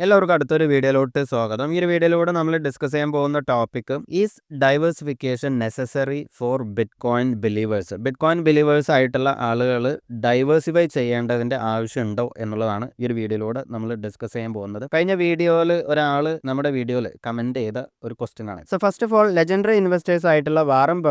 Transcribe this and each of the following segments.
എല്ലാവർക്കും അടുത്തൊരു വീഡിയോയിലോട്ട് സ്വാഗതം. ഈ ഒരു വീഡിയോയിലൂടെ നമ്മൾ ഡിസ്കസ് ചെയ്യാൻ പോകുന്ന topic is diversification necessary four bitcoin believers. Bitcoin believers ആയിട്ടുള്ള ആളുകൾ ഡൈവേഴ്സിഫൈ ചെയ്യേണ്ടതിൻ്റെ ആവശ്യമുണ്ടോ എന്നുള്ളതാണ് ഈ ഒരു വീഡിയോയിലൂടെ നമ്മൾ ഡിസ്കസ് ചെയ്യാൻ പോകുന്നത്. കഴിഞ്ഞ വീഡിയോയിൽ ഒരാൾ നമ്മുടെ വീഡിയോയിൽ കമൻറ്റ് ചെയ്ത ഒരു ക്വസ്റ്റ്യൻ ആണ്. So first of all legendary investors ആയിട്ടുള്ള വാറൻ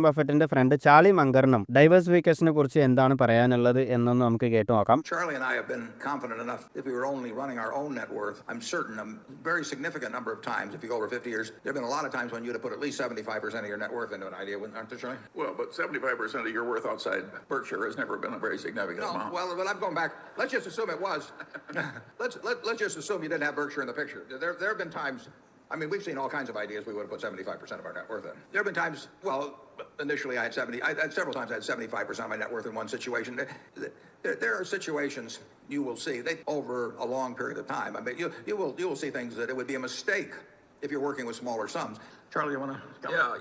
ബഫറ്റിന്റെ ഫ്രണ്ട് ചാർലി മങ്കറിനും ഡൈവേഴ്സിഫിക്കേഷനെ കുറിച്ച് എന്താണ് പറയാനുള്ളത് എന്നൊന്ന് നമുക്ക് കേട്ടു നോക്കാം. Charlie and I have been confident enough if we were only running our own net worth, I'm certain a very significant number of times, if you go over 50 years, there have been a lot of times when you'd have put at least 75% of your net worth into an idea, aren't there, Charlie? Well, but 75% of your worth outside Berkshire has never been a very significant amount. Well, but I'm going back. Let's just assume it was. Let's just assume you didn't have Berkshire in the picture. There have been times, I mean, we've seen all kinds of ideas we would have put 75% of our net worth in. There have been times, well, initially I had several times I had 75% of my net worth in one situation. There are situations you will see over a long period of time. I mean, you will see things that it would be a mistake if you're working with smaller sums. Charlie, you want to? Yeah,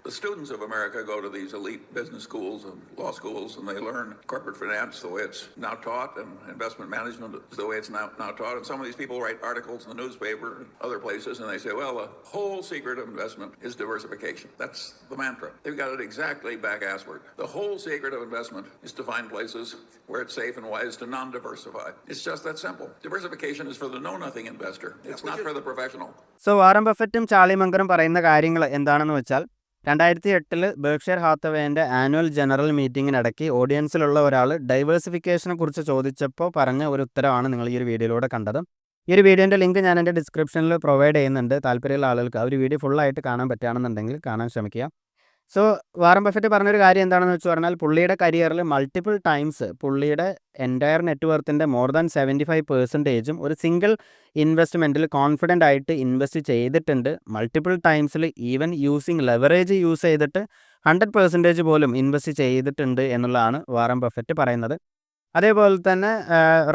the students of America go to these elite business schools and law schools, and they learn corporate finance the way it's now taught, and investment management is the way it's now taught. And some of these people write articles in the newspaper and other places, and they say, well, the whole secret of investment is diversification. That's the mantra. They've got it exactly back-assward. The whole secret of investment is to find places where it's safe and wise to non-diversify. It's just that simple. Diversification is for the know-nothing investor. It's not for the professional. So Warren ബഫറ്റും Charlie മങ്കറും പറയുന്ന കാര്യങ്ങൾ എന്താണെന്ന് വെച്ചാൽ 2008 ബെർക്ക്ഷയർ ഹാത്തവേൻ്റെ annual general മീറ്റിങ്ങിനിടയ്ക്ക് ഓഡിയൻസിലുള്ള ഒരാൾ ഡൈവേഴ്സിഫിക്കേഷനെ കുറിച്ച് ചോദിച്ചപ്പോൾ പറഞ്ഞ ഒരു ഉത്തരവാണ് നിങ്ങൾ ഈ ഒരു വീഡിയോയിലൂടെ കണ്ടത്. ഈ ഒരു വീഡിയോൻ്റെ ലിങ്ക് ഞാൻ എൻ്റെ ഡിസ്ക്രിപ്ഷനിൽ പ്രൊവൈഡ് ചെയ്യുന്നുണ്ട്. താല്പര്യമുള്ള ആളുകൾക്ക് ആ ഒരു വീഡിയോ ഫുള്ളായിട്ട് കാണാൻ പറ്റുകയാണെന്നുണ്ടെങ്കിൽ കാണാൻ ശ്രമിക്കുക. സോ വാറൻ ബഫറ്റ് പറഞ്ഞൊരു കാര്യം എന്താണെന്ന് വെച്ച് പറഞ്ഞാൽ പുള്ളിയുടെ കരിയറിൽ മൾട്ടിപ്പിൾ ടൈംസ് പുള്ളിയുടെ എൻറ്റയർ നെറ്റ്വർത്തിൻ്റെ മോർ ദാൻ 75% ഒരു സിംഗിൾ ഇൻവെസ്റ്റ്മെൻറ്റിൽ കോൺഫിഡൻ്റ് ആയിട്ട് ഇൻവെസ്റ്റ് ചെയ്തിട്ടുണ്ട്. മൾട്ടിപ്പിൾ ടൈംസിൽ ഈവൻ ലെവറേജ് യൂസ് ചെയ്തിട്ട് 100% പോലും ഇൻവെസ്റ്റ് ചെയ്തിട്ടുണ്ട് എന്നുള്ളതാണ് വാറൻ ബഫറ്റ് പറയുന്നത്. അതേപോലെ തന്നെ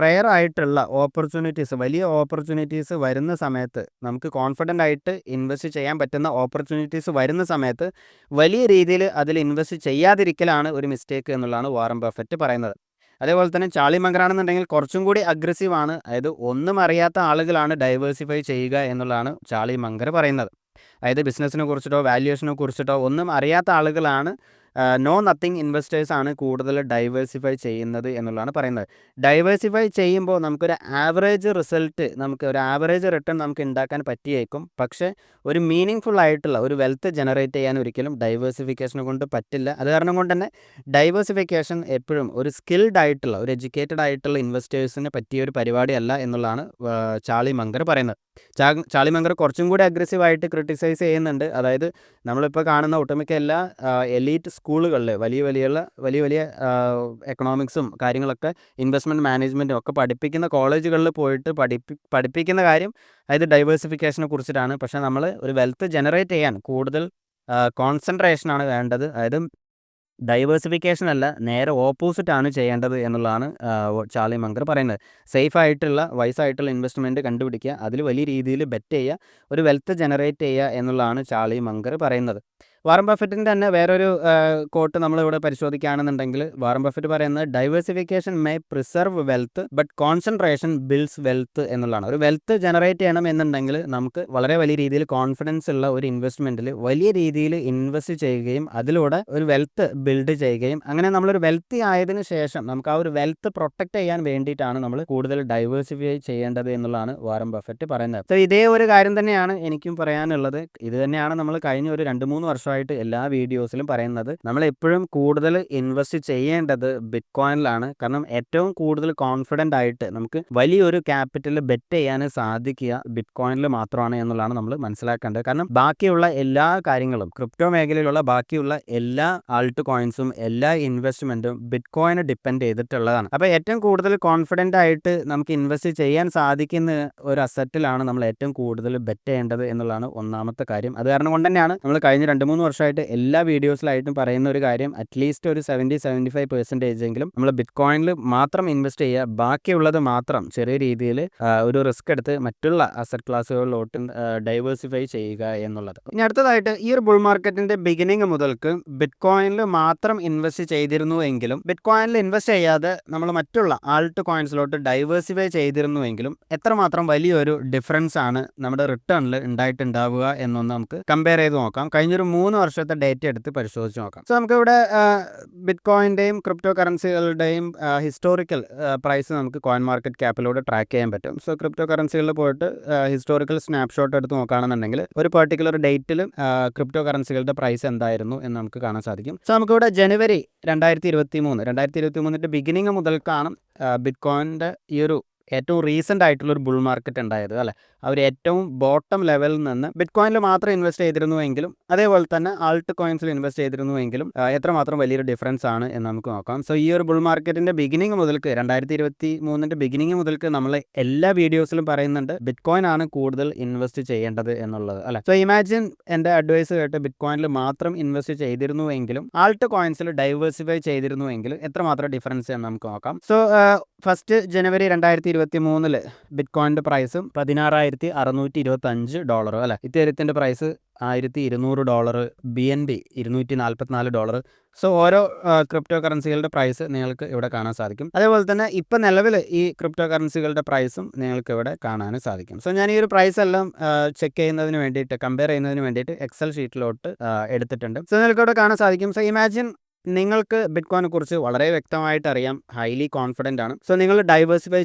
റെയർ ആയിട്ടുള്ള ഓപ്പർച്യൂണിറ്റീസ്, വലിയ ഓപ്പർച്യൂണിറ്റീസ് വരുന്ന സമയത്ത്, നമുക്ക് കോൺഫിഡൻ്റ് ആയിട്ട് ഇൻവെസ്റ്റ് ചെയ്യാൻ പറ്റുന്ന ഓപ്പർച്യൂണിറ്റീസ് വരുന്ന സമയത്ത് വലിയ രീതിയിൽ അതിൽ ഇൻവെസ്റ്റ് ചെയ്യാതിരിക്കലാണ് ഒരു മിസ്റ്റേക്ക് എന്നുള്ളതാണ് വാറൻ ബഫറ്റ് പറയുന്നത്. അതേപോലെ തന്നെ ചാർലി മങ്കറാണെന്നുണ്ടെങ്കിൽ കുറച്ചും കൂടി അഗ്രസീവാണ്. അതായത് ഒന്നും അറിയാത്ത ആളുകളാണ് ഡൈവേഴ്സിഫൈ ചെയ്യുക എന്നുള്ളതാണ് ചാർലി മങ്കർ പറയുന്നത്. അതായത് ബിസിനസ്സിനെ കുറിച്ചിട്ടോ വാല്യുവേഷനെ കുറിച്ചിട്ടോ ഒന്നും അറിയാത്ത ആളുകളാണ് നോ നത്തിങ് ഇൻവെസ്റ്റേഴ്സാണ് കൂടുതൽ ഡൈവേഴ്സിഫൈ ചെയ്യുന്നത് എന്നുള്ളതാണ് പറയുന്നത്. ഡൈവേഴ്സിഫൈ ചെയ്യുമ്പോൾ നമുക്കൊരു ആവറേജ് റിസൾട്ട്, ഒരു ആവറേജ് റിട്ടേൺ നമുക്ക് ഉണ്ടാക്കാൻ പറ്റിയേക്കും. പക്ഷേ ഒരു മീനിങ് ഫുൾ ആയിട്ടുള്ള ഒരു വെൽത്ത് ജനറേറ്റ് ചെയ്യാൻ ഒരിക്കലും ഡൈവേഴ്സിഫിക്കേഷനെ കൊണ്ട് പറ്റില്ല. അത് കാരണം കൊണ്ട് തന്നെ ഡൈവേഴ്സിഫിക്കേഷൻ എപ്പോഴും ഒരു സ്കിൽഡ് ആയിട്ടുള്ള, ഒരു എഡ്യൂക്കേറ്റഡ് ആയിട്ടുള്ള ഇൻവെസ്റ്റേഴ്സിന് പറ്റിയ ഒരു പരിപാടിയല്ല എന്നുള്ളതാണ് ചാർലി മങ്കർ പറയുന്നത്. ചാർലി മങ്കർ കുറച്ചും കൂടി അഗ്രസീവായിട്ട് ക്രിട്ടിസൈസ് ചെയ്യുന്നുണ്ട്. അതായത് നമ്മളിപ്പോൾ കാണുന്ന ഒട്ടുമിക്ക എല്ലാ എലീറ്റ് സ്കൂളുകളിൽ വലിയ വലിയ എക്കണോമിക്സും കാര്യങ്ങളൊക്കെ ഇൻവെസ്റ്റ്മെൻറ്റ് മാനേജ്മെൻറ്റും ഒക്കെ പഠിപ്പിക്കുന്ന കോളേജുകളിൽ പോയിട്ട് പഠിപ്പിക്കുന്ന കാര്യം അതായത് ഡൈവേഴ്സിഫിക്കേഷനെ കുറിച്ചിട്ടാണ്. പക്ഷേ നമ്മൾ ഒരു വെൽത്ത് ജനറേറ്റ് ചെയ്യാൻ കൂടുതൽ കോൺസെൻട്രേഷനാണ് വേണ്ടത്. അതായത് ഡൈവേഴ്സിഫിക്കേഷൻ അല്ല, നേരെ ഓപ്പോസിറ്റാണ് ചെയ്യേണ്ടത് എന്നുള്ളതാണ് ചാർലി മങ്കർ പറയുന്നത്. സേഫ് ആയിട്ടുള്ള വൈസായിട്ടുള്ള ഇൻവെസ്റ്റ്മെൻറ്റ് കണ്ടുപിടിക്കുക, അതിൽ വലിയ രീതിയിൽ ബെറ്റ് ചെയ്യുക, ഒരു വെൽത്ത് ജനറേറ്റ് ചെയ്യുക എന്നുള്ളതാണ് ചാർലി മങ്കർ പറയുന്നത്. വാറൻ ബഫറ്റിൻ്റെ തന്നെ വേറൊരു കോട്ട് നമ്മളിവിടെ പരിശോധിക്കുകയാണെന്നുണ്ടെങ്കിൽ വാറൻ ബഫറ്റ് പറയുന്നത് diversification may preserve wealth but concentration builds wealth എന്നുള്ളതാണ്. ഒരു വെൽത്ത് ജനറേറ്റ് ചെയ്യണം എന്നുണ്ടെങ്കിൽ നമുക്ക് വളരെ വലിയ രീതിയിൽ കോൺഫിഡൻസ് ഉള്ള ഒരു ഇൻവെസ്റ്റ്മെൻറ്റിൽ വലിയ രീതിയിൽ ഇൻവെസ്റ്റ് ചെയ്യുകയും അതിലൂടെ ഒരു വെൽത്ത് ബിൽഡ് ചെയ്യുകയും അങ്ങനെ നമ്മളൊരു വെൽത്തി ആയതിനു ശേഷം നമുക്ക് ആ ഒരു വെൽത്ത് പ്രൊട്ടക്റ്റ് ചെയ്യാൻ വേണ്ടിയിട്ടാണ് നമ്മൾ കൂടുതൽ ഡൈവേഴ്സിഫൈ ചെയ്യേണ്ടത് എന്നുള്ളതാണ് വാറൻ ബഫറ്റ് പറയുന്നത്. സോ ഇതേ ഒരു കാര്യം തന്നെയാണ് എനിക്കും പറയാനുള്ളത്. ഇത് തന്നെയാണ് നമ്മൾ കഴിഞ്ഞ ഒരു 2-3 വർഷമായിട്ട് എല്ലാ വീഡിയോസിലും പറയുന്നത്. നമ്മൾ എപ്പോഴും കൂടുതൽ ഇൻവെസ്റ്റ് ചെയ്യേണ്ടത് ബിറ്റ്കോയിനിലാണ്. കാരണം ഏറ്റവും കൂടുതൽ കോൺഫിഡൻ്റ് ആയിട്ട് നമുക്ക് വലിയൊരു ക്യാപിറ്റൽ ബെറ്റ് ചെയ്യാൻ സാധിക്കുക ബിറ്റ്കോയിനിൽ മാത്രമാണ് എന്നുള്ളതാണ് നമ്മൾ മനസ്സിലാക്കേണ്ടത്. കാരണം ബാക്കിയുള്ള എല്ലാ കാര്യങ്ങളും, ക്രിപ്റ്റോ മേഖലയിലുള്ള ബാക്കിയുള്ള എല്ലാ ആൾട്ട് കോയിൻസും എല്ലാ ഇൻവെസ്റ്റ്മെൻറ്റും ബിറ്റ്കോയിനെ ഡിപ്പെൻഡ് ചെയ്തിട്ടുള്ളതാണ്. അപ്പോൾ ഏറ്റവും കൂടുതൽ കോൺഫിഡൻ്റ് ആയിട്ട് നമുക്ക് ഇൻവെസ്റ്റ് ചെയ്യാൻ സാധിക്കുന്ന ഒരു അസറ്റിലാണ് നമ്മൾ ഏറ്റവും കൂടുതൽ ബെറ്റ് ചെയ്യേണ്ടത് എന്നുള്ളതാണ് ഒന്നാമത്തെ കാര്യം. അത് കാരണം കൊണ്ട് തന്നെയാണ് നമ്മൾ കഴിഞ്ഞ 2-3 വർഷമായിട്ട് എല്ലാ വീഡിയോസിലായിട്ടും പറയുന്ന ഒരു കാര്യം, അറ്റ്ലീസ്റ്റ് ഒരു 70-75% എങ്കിലും നമ്മൾ ബിറ്റ് കോയിനിൽ മാത്രം ഇൻവെസ്റ്റ് ചെയ്യുക, ബാക്കിയുള്ളത് മാത്രം ചെറിയ രീതിയിൽ ഒരു റിസ്ക് എടുത്ത് മറ്റുള്ള അസറ്റ് ക്ലാസ്സുകളിലോട്ട് ഡൈവേഴ്സിഫൈ ചെയ്യുക എന്നുള്ളത്. ഇനി അടുത്തതായിട്ട്, ഈ ഒരു ബുൾ മാർക്കറ്റിന്റെ ബിഗിനിങ് മുതൽക്ക് ബിറ്റ് കോയിനിൽ മാത്രം ഇൻവെസ്റ്റ് ചെയ്തിരുന്നുവെങ്കിലും ബിറ്റ് കോയിനിൽ ഇൻവെസ്റ്റ് ചെയ്യാതെ നമ്മൾ മറ്റുള്ള ആൾട്ട് കോയിൻസിലോട്ട് ഡൈവേഴ്സിഫൈ ചെയ്തിരുന്നുവെങ്കിലും എത്രമാത്രം വലിയൊരു ഡിഫറൻസ് ആണ് നമ്മുടെ റിട്ടേണിൽ ഉണ്ടായിട്ടുണ്ടാവുക എന്നൊന്ന് നമുക്ക് കമ്പയർ ചെയ്ത് നോക്കാം. കഴിഞ്ഞൊരു 3 വർഷത്തെ ഡേറ്റ എടുത്ത് പരിശോധിച്ച് നോക്കാം. സോ നമുക്കിവിടെ ബിറ്റ് കോയിൻ്റെയും ക്രിപ്റ്റോ കറൻസികളുടെയും ഹിസ്റ്റോറിക്കൽ പ്രൈസ് നമുക്ക് കോയിൻ മാർക്കറ്റ് ക്യാപ്പിലൂടെ ട്രാക്ക് ചെയ്യാൻ പറ്റും. സോ ക്രിപ്റ്റോ കറൻസികളിൽ പോയിട്ട് ഹിസ്റ്റോറിക്കൽ സ്നാപ്ഷോട്ട് എടുത്ത് നോക്കുകയാണെന്നുണ്ടെങ്കിൽ ഒരു പെർട്ടിക്കുലർ ഡേറ്റിൽ ക്രിപ്റ്റോ കറൻസികളുടെ പ്രൈസ് എന്തായിരുന്നു എന്ന് നമുക്ക് കാണാൻ സാധിക്കും. സോ നമുക്കിവിടെ ജനുവരി 2023 ബിഗിനിങ് മുതൽക്കാണ് ബിറ്റ് കോയിൻ്റെ ഈ ഒരു ഏറ്റവും റീസെൻ്റ് ആയിട്ടുള്ളൊരു ബുൾ മാർക്കറ്റ് ഉണ്ടായത്, അല്ലേ? അവർ ഏറ്റവും ബോട്ടം ലെവലിൽ നിന്ന് ബിറ്റ് കോയിനിൽ മാത്രം ഇൻവെസ്റ്റ് ചെയ്തിരുന്നുവെങ്കിലും അതേപോലെ തന്നെ ആൾട്ട് കോയിൻസിൽ ഇൻവെസ്റ്റ് ചെയ്തിരുന്നുവെങ്കിലും എത്രമാത്രം വലിയൊരു ഡിഫറൻസ് ആണ് എന്ന് നമുക്ക് നോക്കാം. സോ ഈ ഒരു ബുൾ മാർക്കറ്റിൻ്റെ ബിഗിനിങ് മുതൽക്ക് 2023 ബിഗിനിങ് മുതൽക്ക് നമ്മൾ എല്ലാ വീഡിയോസിലും പറയുന്നുണ്ട് ബിറ്റ് കോയിൻ ആണ് കൂടുതൽ ഇൻവെസ്റ്റ് ചെയ്യേണ്ടത് എന്നുള്ളത്, അല്ലേ? സോ ഇമാജിൻ എൻ്റെ അഡ്വൈസ് കേട്ട് ബിറ്റ് കോയിനിൽ മാത്രം ഇൻവെസ്റ്റ് ചെയ്തിരുന്നുവെങ്കിലും ആൾട്ട് കോയിൻസിൽ ഡൈവേഴ്സിഫൈ ചെയ്തിരുന്നുവെങ്കിൽ എത്രമാത്രം ഡിഫറൻസ് എന്ന് നമുക്ക് നോക്കാം. സോ ഫസ്റ്റ് ജനുവരി 2023 ബിറ്റ് കോയിൻ്റെ പ്രൈസും $16,625, അല്ലേ? ഇത്തേരിയത്തിൻ്റെ പ്രൈസ് $1,200, BNB $244. സോ ഓരോ ക്രിപ്റ്റോ കറൻസികളുടെ പ്രൈസ് നിങ്ങൾക്ക് ഇവിടെ കാണാൻ സാധിക്കും. അതേപോലെ തന്നെ ഇപ്പം നിലവിൽ ഈ ക്രിപ്റ്റോ കറൻസികളുടെ പ്രൈസും നിങ്ങൾക്ക് ഇവിടെ കാണാൻ സാധിക്കും. സോ ഞാൻ ഈ ഒരു പ്രൈസ് എല്ലാം ചെക്ക് ചെയ്യുന്നതിന് വേണ്ടിയിട്ട്, കമ്പയർ ചെയ്യുന്നതിന് വേണ്ടിയിട്ട് എക്സൽ ഷീറ്റിലോട്ട് എടുത്തിട്ടുണ്ട്. സോ നിങ്ങൾക്ക് ഇവിടെ കാണാൻ സാധിക്കും. സോ ഇമാജിൻ നിങ്ങൾക്ക് ബിറ്റ് കോയിനെ കുറിച്ച് വളരെ വ്യക്തമായിട്ട് അറിയാം, ഹൈലി കോൺഫിഡൻ്റ് ആണ്. സോ നിങ്ങൾ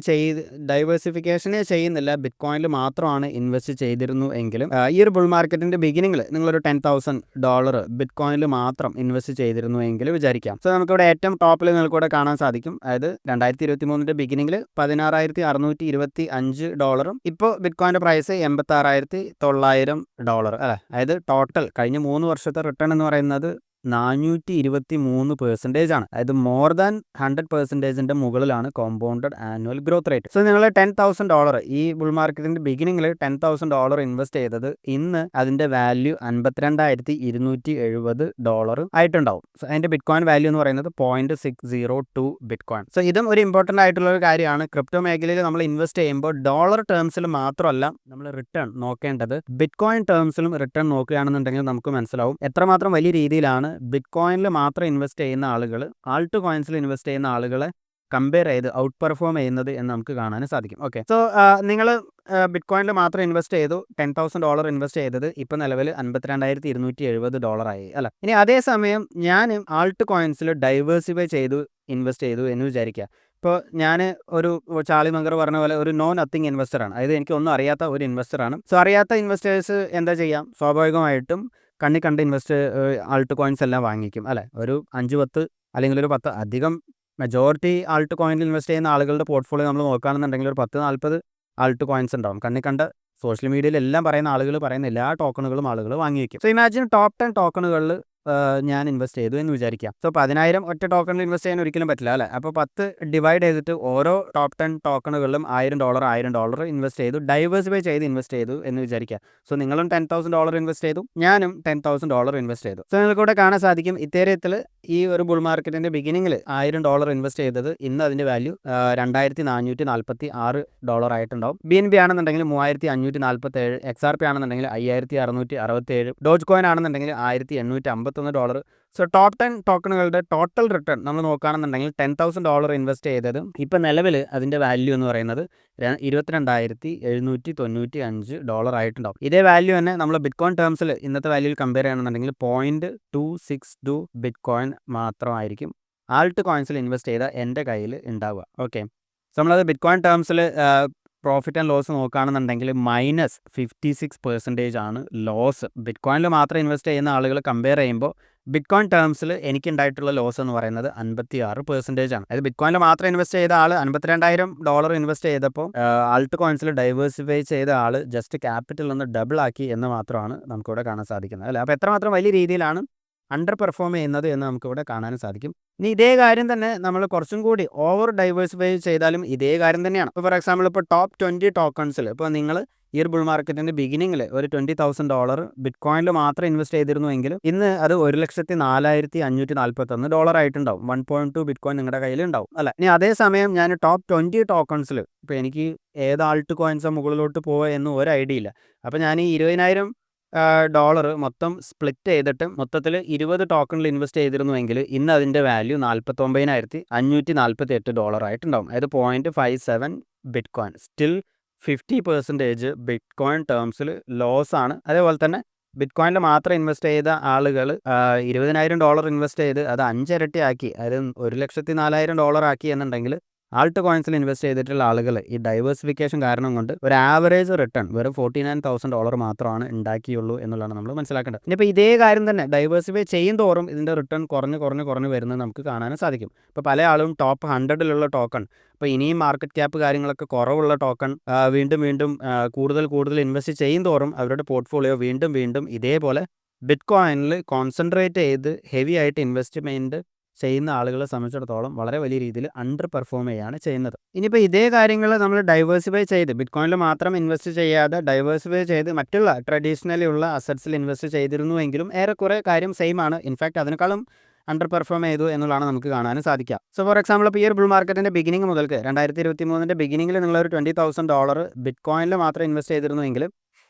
ഡൈവേഴ്സിഫിക്കേഷനെ ചെയ്യുന്നില്ല, ബിറ്റ് കോയിനിൽ മാത്രമാണ് ഇൻവെസ്റ്റ് ചെയ്തിരുന്നു എങ്കിലും ഈ ഒരു ബുൾ മാർക്കറ്റിൻ്റെ ബിഗിനിങ്ങിൽ നിങ്ങളൊരു $10,000 ബിറ്റ് കോയിനിൽ മാത്രം ഇൻവെസ്റ്റ് ചെയ്തിരുന്നു എങ്കിൽ വിചാരിക്കാം. സോ നമുക്കിവിടെ ഏറ്റവും ടോപ്പിൽ നിങ്ങൾക്കിവിടെ കാണാൻ സാധിക്കും, അതായത് 2023 ബിഗിനിങ്ങിൽ $16,625, ഇപ്പോൾ ബിറ്റ് കോയിൻ്റെ പ്രൈസ് $86,900, അല്ലേ? അതായത് ടോട്ടൽ കഴിഞ്ഞ 3 വർഷത്തെ റിട്ടേൺ എന്ന് പറയുന്നത് 423% ആണ്. അതായത് മോർ ദാൻ 100%ൻ്റെ മുകളിലാണ് compounded annual growth rate. So നിങ്ങൾ $10,000 ഈ ബുൾ മാർക്കറ്റിൻ്റെ ബിഗിനിങ്ങിൽ $10,000 ഇൻവെസ്റ്റ് ചെയ്തത് ഇന്ന് അതിൻ്റെ വാല്യൂ $52,270 ആയിട്ടുണ്ടാവും. സോ അതിൻ്റെ ബിറ്റ് കോയിൻ വാല്യൂ എന്ന് പറയുന്നത് 0.602 ബിറ്റ് കോയിൻ. സോ ഇതും ഒരു ഇമ്പോർട്ടൻ്റ് ആയിട്ടുള്ള ഒരു കാര്യമാണ്. ക്രിപ്റ്റോ മേഖലയിൽ നമ്മൾ ഇൻവെസ്റ്റ് ചെയ്യുമ്പോൾ ഡോളർ ടേംസിൽ മാത്രമല്ല നമ്മൾ റിട്ടേൺ നോക്കേണ്ടത്, ബിറ്റ് കോയിൻ ടേംസിലും റിട്ടേൺ നോക്കുകയാണെന്നുണ്ടെങ്കിൽ നമുക്ക് മനസ്സിലാവും എത്രമാത്രം വലിയ രീതിയിലാണ് ബിറ്റ് കോയിനിൽ മാത്രം ഇൻവെസ്റ്റ് ചെയ്യുന്ന ആളുകൾ ആൾട്ട് കോയിൻസിൽ ഇൻവെസ്റ്റ് ചെയ്യുന്ന ആളുകളെ കമ്പയർ ചെയ്ത് ഔട്ട് പെർഫോം ചെയ്യുന്നത് എന്ന് നമുക്ക് കാണാൻ സാധിക്കും. ഓക്കെ, സോ നിങ്ങൾ ബിറ്റ് കോയിനിൽ മാത്രം ഇൻവെസ്റ്റ് ചെയ്തു, $10,000 ഇൻവെസ്റ്റ് ചെയ്തത് ഇപ്പോൾ നിലവിൽ $52,270 ആയി, അല്ല? ഇനി അതേസമയം ഞാൻ ആൾട്ട് കോയിൻസിൽ ഡൈവേഴ്സിഫൈ ചെയ്തു ഇൻവെസ്റ്റ് ചെയ്തു എന്ന് വിചാരിക്കുക. ഇപ്പോൾ ഞാൻ ഒരു ചാർലി മങ്കർ പറഞ്ഞ പോലെ ഒരു നോ നത്തിങ് ഇൻവെസ്റ്ററാണ്, അതായത് എനിക്കൊന്നും അറിയാത്ത ഒരു ഇൻവെസ്റ്ററാണ്. സോ അറിയാത്ത ഇൻവെസ്റ്റേഴ്സ് എന്താ ചെയ്യാം? സ്വാഭാവികമായിട്ടും കണ്ട് ആൾട്ട് കോയിൻസ് എല്ലാം വാങ്ങിക്കും, അല്ലേ? ഒരു 5-10 അല്ലെങ്കിൽ ഒരു 10, അധികം മെജോറിറ്റി ആൾട്ട് കോയിനിൽ ഇൻവെസ്റ്റ് ചെയ്യുന്ന ആളുകളുടെ പോർട്ട്ഫോളിയോ നമ്മൾ നോക്കുകയാണെന്നുണ്ടെങ്കിൽ ഒരു 10-40 ആൾട്ട് കോയിൻസ് ഉണ്ടാവും. കണ്ട് സോഷ്യൽ മീഡിയയിൽ എല്ലാം പറയുന്ന ആളുകൾ പറയുന്ന എല്ലാ ടോക്കണുകളും ആളുകൾ വാങ്ങി വയ്ക്കും. സോ ഇമാജിൻ ടോപ്പ് 10 ടോക്കണുകളിൽ ഞാൻ ഇൻവെസ്റ്റ് ചെയ്തു എന്ന് വിചാരിക്കാം. സോ 10,000 ഒറ്റ ടോക്കണിൽ ഇൻവെസ്റ്റ് ചെയ്യാൻ ഒരിക്കലും പറ്റില്ല, അല്ലേ? അപ്പോൾ 10 ഡിവൈഡ് ചെയ്തിട്ട് ഓരോ ടോപ്പ് 10 ടോക്കണുകളിലും $1,000 ഇൻവെസ്റ്റ് ചെയ്തു, ഡൈവേഴ്സിഫൈ ചെയ്ത് ഇൻവെസ്റ്റ് ചെയ്തു എന്ന് വിചാരിക്കുക. സോ നിങ്ങളും $10,000 ഇൻവെസ്റ്റ് ചെയ്തു, ഞാനും $10,000 ഇൻവെസ്റ്റ് ചെയ്തു. സോ നിങ്ങൾക്കിവിടെ കാണാൻ സാധിക്കും ഇത്തേരിയത്തിൽ ഈ ഒരു ബുൾ മാർക്കറ്റിൻ്റെ ബിഗിനിങ്ങിൽ $1,000 ഇൻവെസ്റ്റ് ചെയ്തത് ഇന്ന് അതിൻ്റെ വാല്യൂ $2,446 ആയിട്ടുണ്ടാവും. BNB ആണെന്നുണ്ടെങ്കിൽ 3,547, XRP ആണെന്നുണ്ടെങ്കിൽ 5,667, ഡോജ് കോയിൻ ആണെന്നുണ്ടെങ്കിൽ $1,851. സോ ടോപ്പ് 10 ടോക്കണുകളുടെ ടോട്ടൽ റിട്ടേൺ നമ്മൾ നോക്കുകയാണെന്നുണ്ടെങ്കിൽ $10,000 ഇൻവെസ്റ്റ് ചെയ്തത് ഇപ്പോൾ നിലവിൽ അതിൻ്റെ വാല്യൂ എന്ന് പറയുന്നത് $22,795 ആയിട്ടുണ്ടാവും. ഇതേ വാല്യൂ തന്നെ നമ്മൾ ബിറ്റ് കോയിൻ ടേംസിൽ ഇന്നത്തെ വാല്യൂയിൽ കമ്പയർ ചെയ്യണമെന്നുണ്ടെങ്കിൽ 0.262 ബിറ്റ് കോയിൻ മാത്രമായിരിക്കും ആൾട്ട് കോയിൻസിൽ ഇൻവെസ്റ്റ് ചെയ്ത എൻ്റെ കയ്യിൽ ഉണ്ടാവുക. ഓക്കെ, സോ നമ്മളത് ബിറ്റ് കോയിൻ ടേംസിൽ പ്രോഫിറ്റ് ആൻഡ് ലോസ് നോക്കുകയാണെന്നുണ്ടെങ്കിൽ -56% ആണ് ലോസ്. ബിറ്റ് കോയിനിൽ മാത്രം ഇൻവെസ്റ്റ് ചെയ്യുന്ന ആളുകൾ കമ്പയർ ചെയ്യുമ്പോൾ ബിറ്റ് കോയിൻ ടേംസിൽ എനിക്കുണ്ടായിട്ടുള്ള ലോസ് എന്ന് പറയുന്നത് 56% ആണ്. അതായത് ബിറ്റ് കോയിനിൽ മാത്രം ഇൻവെസ്റ്റ് ചെയ്ത ആൾ $52,000 ഇൻവെസ്റ്റ് ചെയ്തപ്പോൾ ആൾട്ട് കോയിൻസിൽ ഡൈവേഴ്സിഫൈ ചെയ്ത ആൾ ജസ്റ്റ് ക്യാപിറ്റൽ ഒന്ന് ഡബിൾ ആക്കി എന്ന് മാത്രമാണ് നമുക്കിവിടെ കാണാൻ സാധിക്കുന്നത്, അല്ലേ? അപ്പോൾ എത്രമാത്രം വലിയ രീതിയിലാണ് അണ്ടർ പെർഫോം ചെയ്യുന്നത് എന്ന് നമുക്കിവിടെ കാണാനും സാധിക്കും. ഇനി ഇതേ കാര്യം തന്നെ നമ്മൾ കുറച്ചും കൂടി ഓവർ ഡൈവേഴ്സിഫൈ ചെയ്താലും ഇതേ കാര്യം തന്നെയാണ്. ഇപ്പോൾ ഫോർ എക്സാമ്പിൾ ഇപ്പോൾ ടോപ്പ് 20 ടോക്കൺസിൽ ഇപ്പോൾ നിങ്ങൾ ഈ ഒരു ബുൾ മാർക്കറ്റിൻ്റെ ബിഗിനിങ്ങിൽ ഒരു $20,000 ബിറ്റ് കോയിനിൽ മാത്രം ഇൻവെസ്റ്റ് ചെയ്തിരുന്നുവെങ്കിലും ഇന്ന് അത് $1,04,541 ആയിട്ടുണ്ടാവും. 1.2 ബിറ്റ് കോയിൻ നിങ്ങളുടെ കയ്യിൽ ഉണ്ടാവും അല്ലേ. ഇനി അതേസമയം ഞാൻ ടോപ്പ് 20 ടോക്കൺസിൽ ഇപ്പോൾ എനിക്ക് ഏത് ആൾട്ട് കോയിൻസോ മുകളിലോട്ട് പോവുക എന്ന് ഒരു ഐഡിയ ഇല്ല. അപ്പോൾ ഞാൻ ഈ $20,000 മൊത്തം സ്പ്ലിറ്റ് ചെയ്തിട്ട് മൊത്തത്തിൽ 20 ടോക്കണിൽ ഇൻവെസ്റ്റ് ചെയ്തിരുന്നുവെങ്കിൽ ഇന്ന് അതിൻ്റെ വാല്യൂ $49,548 ആയിട്ടുണ്ടാവും. അതായത് 0.57 bitcoin. Still 50% bitcoin ടേംസിൽ ലോസ് ആണ്. അതേപോലെ തന്നെ ബിറ്റ് കോയിനിൽ മാത്രം ഇൻവെസ്റ്റ് ചെയ്ത ആളുകൾ $20,000 ഇൻവെസ്റ്റ് ചെയ്ത് അത് 5 ഇരട്ടി ആക്കി, അതായത് $104,000 ആക്കി എന്നുണ്ടെങ്കിൽ ആൾട്ട് കോയിൻസിൽ ഇൻവെസ്റ്റ് ചെയ്തിട്ടുള്ള ആളുകൾ ഈ ഡൈവേഴ്സിഫിക്കേഷൻ കാരണം കൊണ്ട് ഒരു ആവറേജ് റിട്ടേൺ വെറും $49,000 മാത്രമാണ് ഉണ്ടാക്കിയുള്ളൂ എന്നുള്ളതാണ് നമ്മൾ മനസ്സിലാക്കേണ്ടത്. ഇനിയിപ്പോൾ ഇതേ കാര്യം തന്നെ ഡൈവേഴ്സിഫൈ ചെയ്യും തോറും ഇതിൻ്റെ റിട്ടേൺ കുറഞ്ഞ് വരുന്നത് നമുക്ക് കാണാനും സാധിക്കും. ഇപ്പോൾ പല ആളും ടോപ്പ് 100ലുള്ള ടോക്കൺ, ഇപ്പോൾ ഇനിയും മാർക്കറ്റ് ക്യാപ്പ് കാര്യങ്ങളൊക്കെ കുറവുള്ള ടോക്കൺ വീണ്ടും കൂടുതൽ ഇൻവെസ്റ്റ് ചെയ്യും തോറും അവരുടെ പോർട്ട്ഫോളിയോ വീണ്ടും ഇതേപോലെ ബിറ്റ് കോയിനിൽ കോൺസെൻട്രേറ്റ് ചെയ്ത് ഹെവി ആയിട്ട് ഇൻവെസ്റ്റ്മെൻറ്റ് ചെയ്യുന്ന ആളുകളെ സംബന്ധിച്ചിടത്തോളം വളരെ വലിയ രീതിയിൽ അണ്ടർ പെർഫോം ചെയ്യുകയാണ് ചെയ്യുന്നത്. ഇനിയിപ്പോൾ ഇതേ കാര്യങ്ങൾ നമ്മൾ ഡൈവേഴ്സിഫൈ ചെയ്ത് ബിറ്റ് കോയിനിൽ മാത്രം ഇൻവെസ്റ്റ് ചെയ്യാതെ ഡൈവേഴ്സിഫൈ ചെയ്ത് മറ്റുള്ള ട്രഡീഷണലി ഉള്ള അസറ്റ്സിൽ ഇൻവെസ്റ്റ് ചെയ്തിരുന്നുവെങ്കിലും ഏറെക്കുറെ കാര്യം സെയിം ആണ്. ഇൻഫാക്ട് അതിനേക്കാളും അണ്ടർ പെർഫോം ചെയ്തു എന്നുള്ളതാണ് നമുക്ക് കാണാനും സാധിക്കുക. സോ ഫോർ എക്സാമ്പിൾ ഇപ്പോൾ ഈ ഒരു ബുൾ മാർക്കറ്റിൻ്റെ ബിഗിനിങ് മുതൽക്ക് 2023 ബിഗിനിങ്ങിൽ നിങ്ങളൊരു $20,000 ബിറ്റ് കോയിനിൽ മാത്രം ഇൻവെസ്റ്റ് ചെയ്തിരുന്നുവെങ്കിൽ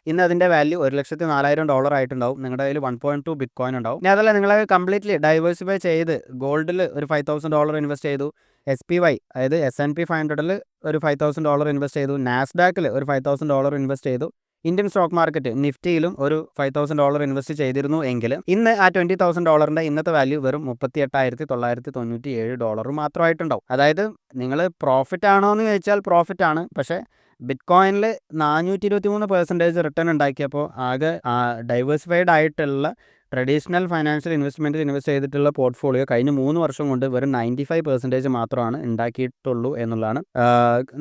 ഇന്ന് അതിൻ്റെ വാല്യൂ $104,000 ആയിട്ടുണ്ടാവും. നിങ്ങളുടെ കയ്യിൽ 1.2 ബിറ്റ് കോയിൻ ഉണ്ടാവും. ഇനി അതല്ല നിങ്ങൾ കംപ്ലീറ്റ്ലി ഡൈവേഴ്സിഫൈ ചെയ്ത് ഗോൾഡിൽ ഒരു $5,000 ഇൻവെസ്റ്റ് ചെയ്തു, SPY അതായത് S&P 500ൽ ഒരു $5,000 ഇൻവെസ്റ്റ് ചെയ്തു, നാസ്ഡാക്കിൽ ഒരു $5,000 ഇൻവെസ്റ്റ് ചെയ്തു, ഇന്ത്യൻ സ്റ്റോക്ക് മാർക്കറ്റ് നിഫ്റ്റിയിലും ഒരു $5,000 ഇൻവെസ്റ്റ് ചെയ്തിരുന്നു എങ്കിൽ ഇന്ന് ആ $20,000 ഇന്നത്തെ വാല്യൂ വെറും $38,997 മാത്രമായിട്ടുണ്ടാവും. അതായത് നിങ്ങൾ പ്രോഫിറ്റ് ആണോ എന്ന് ചോദിച്ചാൽ പ്രോഫിറ്റ് ആണ്. പക്ഷേ ബിറ്റ് കോയിനിൽ 423% റിട്ടേൺ ഉണ്ടാക്കിയപ്പോൾ ആകെ ഡൈവേഴ്സിഫൈഡ് ആയിട്ടുള്ള ട്രഡീഷണൽ ഫൈനാൻഷ്യൽ ഇൻവെസ്റ്റ്മെൻറ്റിൽ ഇൻവെസ്റ്റ് ചെയ്തിട്ടുള്ള പോർട്ട്ഫോളിയോ കഴിഞ്ഞ 3 വർഷം കൊണ്ട് വെറും 95% മാത്രമാണ് ഉണ്ടാക്കിയിട്ടുള്ളൂ എന്നുള്ളതാണ്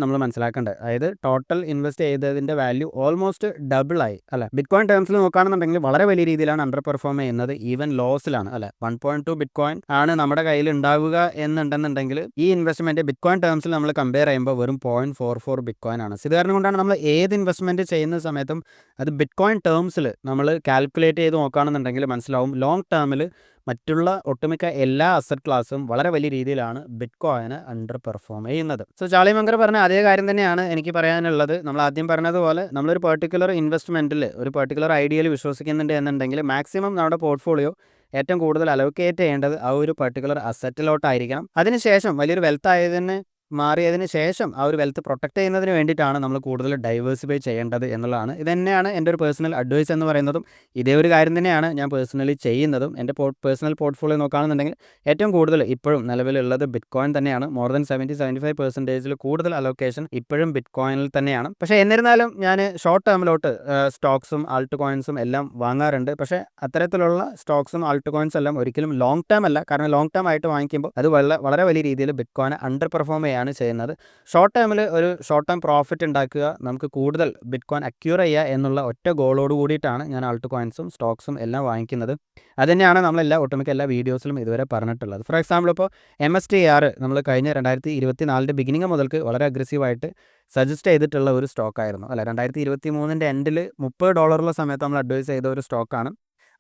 നമ്മൾ മനസ്സിലാക്കേണ്ടത്. അതായത് ടോട്ടൽ ഇൻവെസ്റ്റ് ചെയ്തതിൻ്റെ വാല്യൂ ഓൾമോസ്റ്റ് ഡബിൾ ആയി അല്ലേ. ബിറ്റ് കോയിൻ ടേംസിൽ നോക്കുകയാണെന്നുണ്ടെങ്കിൽ വളരെ വലിയ രീതിയിലാണ് അണ്ടർ പെർഫോം ചെയ്യുന്നത്. ഈവൻ ലോസിലാണ് അല്ലേ. 1.2 ബിറ്റ് കോയിൻ ആണ് നമ്മുടെ കയ്യിൽ ഉണ്ടാവുക എന്നുണ്ടെന്നുണ്ടെങ്കിൽ ഈ ഇൻവെസ്റ്റ്മെൻറ്റ് ബിറ്റ് കോയിൻ ടേംസിൽ നമ്മൾ കമ്പയർ ചെയ്യുമ്പോൾ വെറും 0.44 ബിറ്റ് കോയിൻ ആണ്. ഇത് കാരണം കൊണ്ടാണ് നമ്മൾ ഏത് ഇൻവെസ്റ്റ്മെൻറ്റ് ചെയ്യുന്ന സമയത്തും അത് ബിറ്റ് കോയിൻ ടേംസിൽ നമ്മൾ കാൽക്കുലേറ്റ് ചെയ്ത് നോക്കുകയാണെന്നുണ്ടെങ്കിൽ മനസ്സിലാവും ലോങ് ടേമിൽ മറ്റുള്ള ഒട്ടുമിക്ക എല്ലാ അസറ്റ് ക്ലാസ്സും വളരെ വലിയ രീതിയിലാണ് ബിറ്റ് കോയിന് അണ്ടർ പെർഫോം ചെയ്യുന്നത്. സോ ചാർലി മങ്കർ പറഞ്ഞ അതേ കാര്യം തന്നെയാണ് എനിക്ക് പറയാനുള്ളത്. നമ്മൾ ആദ്യം പറഞ്ഞതുപോലെ നമ്മളൊരു പെർട്ടിക്കുലർ ഇൻവെസ്റ്റ്മെൻറ്റിൽ ഒരു പെർട്ടിക്കുലർ ഐഡിയയിൽ വിശ്വസിക്കുന്നുണ്ട് എന്നുണ്ടെങ്കിൽ മാക്സിമം നമ്മുടെ പോർട്ട്ഫോളിയോ ഏറ്റവും കൂടുതൽ അലോക്കേറ്റ് ചെയ്യേണ്ടത് ആ ഒരു പെർട്ടിക്കുലർ അസറ്റിലോട്ടായിരിക്കണം. അതിനുശേഷം വലിയൊരു വെൽത്ത് ആയതിന് മാറിയതിന് ശേഷം ആ ഒരു വെൽത്ത് പ്രൊട്ടക്റ്റ് ചെയ്യുന്നതിന് വേണ്ടിയിട്ടാണ് നമ്മൾ കൂടുതൽ ഡൈവേഴ്സിഫൈ ചെയ്യേണ്ടത് എന്നുള്ളതാണ്. ഇത് തന്നെയാണ് എൻ്റെ ഒരു പേഴ്സണൽ അഡ്വൈസ് എന്ന് പറയുന്നതും. ഇതേ ഒരു കാര്യം തന്നെയാണ് ഞാൻ പേഴ്സണലി ചെയ്യുന്നതും. എൻ്റെ പേഴ്സണൽ പോർട്ട്ഫോളിയോ നോക്കുകയാണെന്നുണ്ടെങ്കിൽ ഏറ്റവും കൂടുതൽ ഇപ്പോഴും നിലവിലുള്ളത് ബിറ്റ് കോയിൻ തന്നെയാണ്. മോർ ദാൻ 70-75% കൂടുതൽ അലോക്കേഷൻ ഇപ്പോഴും ബിറ്റ് കോയിനിൽ തന്നെയാണ്. പക്ഷേ എന്നിരുന്നാലും ഞാൻ ഷോർട്ട് ടേമിലോട്ട് സ്റ്റോക്സും ആൾട്ട് കോയിൻസും എല്ലാം വാങ്ങാറുണ്ട്. പക്ഷേ അത്തരത്തിലുള്ള സ്റ്റോക്സും ആൾട്ട് കോയിൻസ് എല്ലാം ഒരിക്കലും ലോങ് ടേം അല്ല. കാരണം ലോങ് ടേം ആയിട്ട് വാങ്ങിക്കുമ്പോൾ അത് വളരെ വലിയ രീതിയിൽ ബിറ്റ് കോയിനെ അണ്ടർ പെർഫോം ചെയ്യുന്നത്. ഷോർട്ട് ടേമിൽ ഒരു ഷോർട്ട് ടേം പ്രോഫിറ്റ് ഉണ്ടാക്കുക, നമുക്ക് കൂടുതൽ ബിറ്റ് കോയിൻ അക്യൂർ ചെയ്യുക എന്നുള്ള ഒറ്റ ഗോളോട് കൂടിയിട്ടാണ് ഞാൻ ആൾട്ട് കോയിൻസും സ്റ്റോക്സും എല്ലാം വാങ്ങിക്കുന്നത്. അതുതന്നെയാണ് ഒട്ടുമിക്ക എല്ലാ വീഡിയോസിലും ഇതുവരെ പറഞ്ഞിട്ടുള്ളത്. ഫോർ എക്സാമ്പിൾ ഇപ്പോൾ MSTR നമ്മൾ കഴിഞ്ഞ 2024 ബിഗിനിങ് മുതൽക്ക് വളരെ അഗ്രസീവായിട്ട് സജസ്റ്റ് ചെയ്തിട്ടുള്ള ഒരു സ്റ്റോക്കായിരുന്നു അല്ല. 2023 എൻഡിൽ $30 സമയത്ത് നമ്മൾ അഡ്വൈസ് ചെയ്ത ഒരു സ്റ്റോക്കാണ്.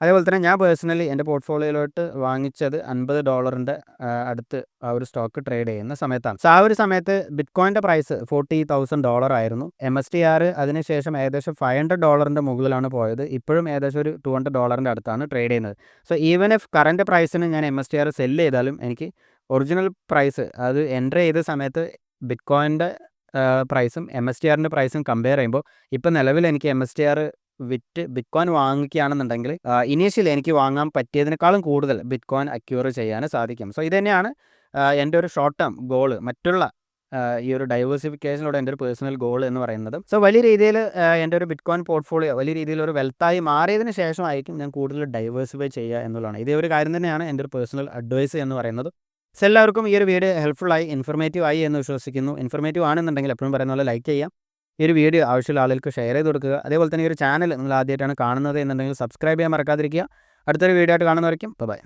അതേപോലെ തന്നെ ഞാൻ പേഴ്സണലി എൻ്റെ പോർട്ട്ഫോളിയോയിലോട്ട് വാങ്ങിച്ചത് $50 അടുത്ത് ആ ഒരു സ്റ്റോക്ക് ട്രേഡ് ചെയ്യുന്ന സമയത്താണ്. സോ ആ ഒരു സമയത്ത് ബിറ്റ് കോയിൻ്റെ പ്രൈസ് $40,000 ആയിരുന്നു. MSTR അതിനുശേഷം ഏകദേശം $500 മുകളിലാണ് പോയത്. ഇപ്പോഴും ഏകദേശം ഒരു $200 അടുത്താണ് ട്രേഡ് ചെയ്യുന്നത്. സോ ഈവൻ ഇഫ് കറൻറ്റ് പ്രൈസിന് ഞാൻ MSTR സെല്ല് ചെയ്താലും എനിക്ക് ഒറിജിനൽ പ്രൈസ് അത് എൻ്റർ ചെയ്ത സമയത്ത് ബിറ്റ് കോയിൻ്റെ പ്രൈസും MSTRൻ്റെ പ്രൈസും കമ്പയർ ചെയ്യുമ്പോൾ ഇപ്പോൾ നിലവിൽ എനിക്ക് MSTR വിറ്റ് ബിറ്റ് കോയിൻ വാങ്ങിക്കുകയാണെന്നുണ്ടെങ്കിൽ ഇനീഷ്യലി എനിക്ക് വാങ്ങാൻ പറ്റിയതിനേക്കാളും കൂടുതൽ ബിറ്റ് കോയിൻ അക്യൂർ ചെയ്യാൻ സാധിക്കും. സോ ഇത് തന്നെയാണ് എൻ്റെ ഒരു ഷോർട്ട് ടേം ഗോള്, മറ്റുള്ള ഈ ഒരു ഡൈവേഴ്സിഫിക്കേഷനിലൂടെ എൻ്റെ ഒരു പേഴ്സണൽ ഗോൾ എന്ന് പറയുന്നത്. സോ വലിയ രീതിയിൽ എൻ്റെ ഒരു ബിറ്റ് കോയിൻ പോർട്ട്ഫോളിയോ വലിയ രീതിയിൽ ഒരു വെൽത്തായി മാറിയതിന് ശേഷമായിരിക്കും ഞാൻ കൂടുതൽ ഡൈവേഴ്സിഫൈ ചെയ്യുക എന്നുള്ളതാണ്. ഇതേ ഒരു കാര്യം തന്നെയാണ് എൻ്റെ ഒരു പേഴ്സണൽ അഡ്വൈസ് എന്ന് പറയുന്നത്. സോ എല്ലാവർക്കും ഈ ഒരു വീഡിയോ ഹെൽപ്ഫുള്ളായി ഇൻഫർമേറ്റീവ് ആയി എന്ന് വിശ്വസിക്കുന്നു. ഇൻഫർമേറ്റീവ് ആണെന്നുണ്ടെങ്കിൽ എപ്പോഴും പറയുന്ന പോലെ ലൈക്ക് ചെയ്യാം. ഈ ഒരു വീഡിയോ ആവശ്യമുള്ള ആളുകൾക്ക് ഷെയർ ചെയ്ത് കൊടുക്കുക. അതേപോലെ തന്നെ ഈ ഒരു ചാനൽ നിങ്ങൾ ആദ്യമായിട്ടാണ് കാണുന്നത് എന്നുണ്ടെങ്കിൽ സബ്സ്ക്രൈബ് ചെയ്യാൻ മറക്കാതിരിക്കുക. അടുത്തൊരു വീഡിയോ ആയിട്ട് കാണുന്നവരേക്കും ബൈ.